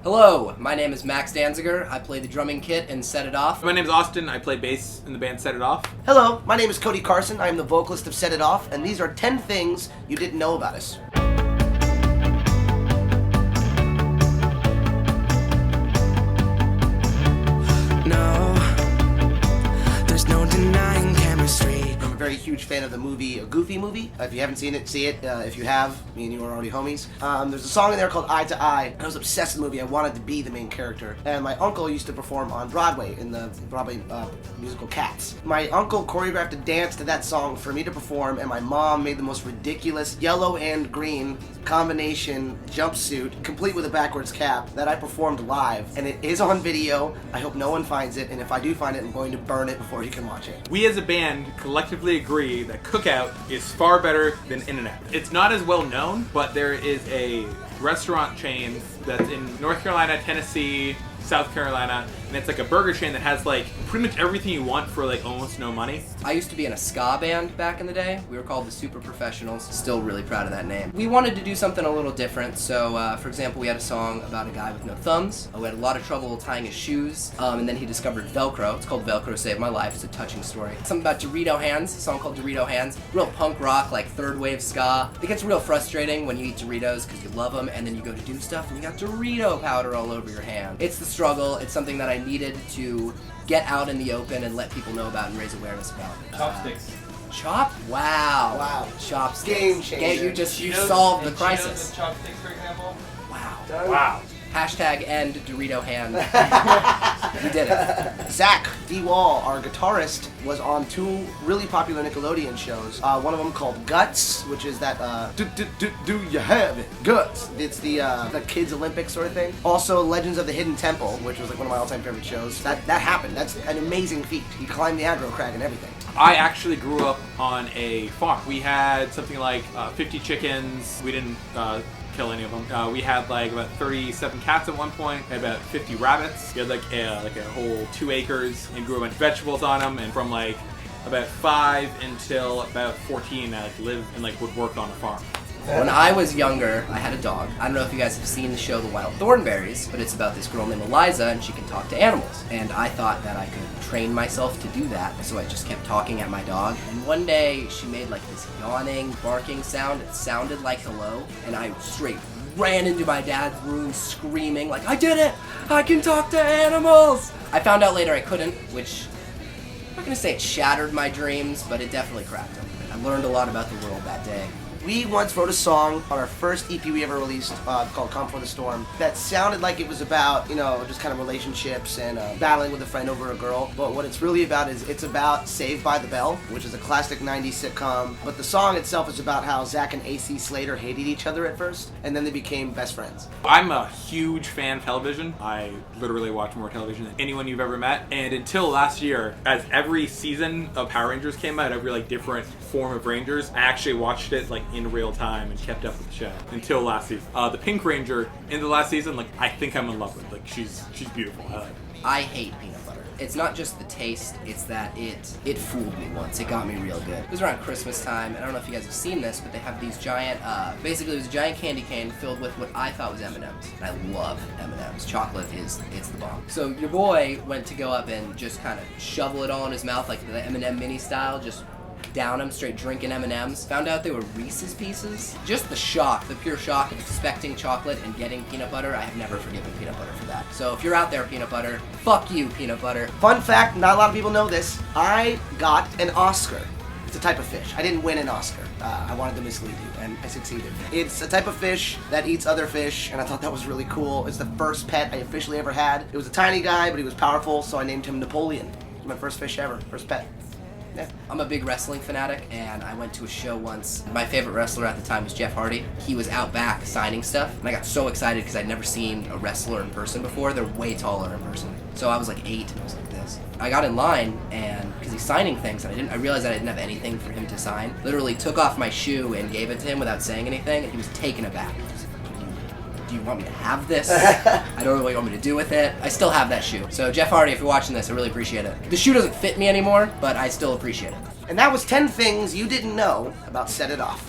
Hello, my name is Max Danziger. I play the drumming kit in Set It Off. My name is Austin. I play bass in the band Set It Off. Hello, my name is Cody Carson. I am the vocalist of Set It Off, and these are 10 things you didn't know about us. There's no denying chemistry. I'm a very huge fan of the movie, a Goofy movie. If you haven't seen it, see it. If you have, me and you are already homies. There's a song in there called Eye to Eye. I was obsessed with the movie. I wanted to be the main character. And my uncle used to perform on Broadway in the Broadway musical Cats. My uncle choreographed a dance to that song for me to perform, and my mom made the most ridiculous yellow and green combination jumpsuit, complete with a backwards cap, that I performed live. And it is on video. I hope no one finds it, and if I do find it, I'm going to burn it before you can watch it. We as a band collectively agree that Cookout is far better than In-N-Out. It's not as well known, but there is a restaurant chain that's in North Carolina, Tennessee, South Carolina, and it's like a burger chain that has like pretty much everything you want for like almost no money. I used to be in a ska band back in the day. We were called the Super Professionals. Still really proud of that name. We wanted to do something a little different, so for example, we had a song about a guy with no thumbs who had a lot of trouble tying his shoes, and then he discovered Velcro. It's called Velcro Saved My Life. It's a touching story. Something about Dorito Hands, a song called Dorito Hands. Real punk rock, like third wave ska. It gets real frustrating when you eat Doritos because you love them, and then you go to do stuff and you got Dorito powder all over your hand. It's the struggle. It's something that I needed to get out in the open and let people know about and raise awareness about. Chopsticks. Wow. Wow. Chopsticks. Game changer. You solved the crisis. And chopsticks, for example. Wow. Wow. Hashtag end Dorito hand. We did it. Zach D. Wall, our guitarist, was on 2 really popular Nickelodeon shows. One of them called Guts, which is that, do you have it? Guts. It's the Kids Olympics sort of thing. Also, Legends of the Hidden Temple, which was like one of my all-time favorite shows. That happened. That's an amazing feat. He climbed the aggro crag and everything. I actually grew up on a farm. We had something like 50 chickens. We didn't kill any of them. We had like about 37 cats at one point, and about 50 rabbits. We had like a whole 2 acres and grew a bunch of vegetables on them. And from like about 5 until about 14, I like lived and like would work on a farm. When I was younger, I had a dog. I don't know if you guys have seen the show The Wild Thornberrys, but it's about this girl named Eliza, and she can talk to animals. And I thought that I could train myself to do that, so I just kept talking at my dog. And one day, she made like this yawning, barking sound. It sounded like hello, and I straight ran into my dad's room screaming like, I did it! I can talk to animals! I found out later I couldn't, which I'm not gonna say it shattered my dreams, but it definitely cracked them. I learned a lot about the world that day. We once wrote a song on our first EP we ever released called Calm Before the Storm that sounded like it was about, just kind of relationships and battling with a friend over a girl. But what it's really about is it's about Saved by the Bell, which is a classic 90s sitcom. But the song itself is about how Zach and AC Slater hated each other at first, and then they became best friends. I'm a huge fan of television. I literally watch more television than anyone you've ever met. And until last year, as every season of Power Rangers came out, every like different form of Rangers, I actually watched it like in real time and kept up with the show until last season. The Pink Ranger in the last season, like I think I'm in love with. Like she's beautiful. I like her. I hate peanut butter. It's not just the taste, it's that it fooled me once. It got me real good. It was around Christmas time, and I don't know if you guys have seen this, but they have these giant, basically it was a giant candy cane filled with what I thought was M&Ms. And I love M&Ms. Chocolate it's the bomb. So your boy went to go up and just kind of shovel it all in his mouth, like the M&M mini style, just down them, straight drinking M&Ms. Found out they were Reese's Pieces. Just the shock, the pure shock of expecting chocolate and getting peanut butter. I have never forgiven peanut butter for that. So if you're out there, peanut butter, fuck you, peanut butter. Fun fact, not a lot of people know this, I got an Oscar. It's a type of fish. I didn't win an Oscar. I wanted to mislead you, and I succeeded. It's a type of fish that eats other fish, and I thought that was really cool. It's the first pet I officially ever had. It was a tiny guy, but he was powerful, so I named him Napoleon. It was my first fish ever, first pet. Yeah. I'm a big wrestling fanatic, and I went to a show once. My favorite wrestler at the time was Jeff Hardy. He was out back signing stuff, and I got so excited because I'd never seen a wrestler in person before. They're way taller in person. So I was like 8, and I was like this. I got in line, and because he's signing things, and I realized that I didn't have anything for him to sign. Literally took off my shoe and gave it to him without saying anything, and he was taken aback. Do you want me to have this? I don't know what you want me to do with it. I still have that shoe. So Jeff Hardy, if you're watching this, I really appreciate it. The shoe doesn't fit me anymore, but I still appreciate it. And that was 10 things you didn't know about Set It Off.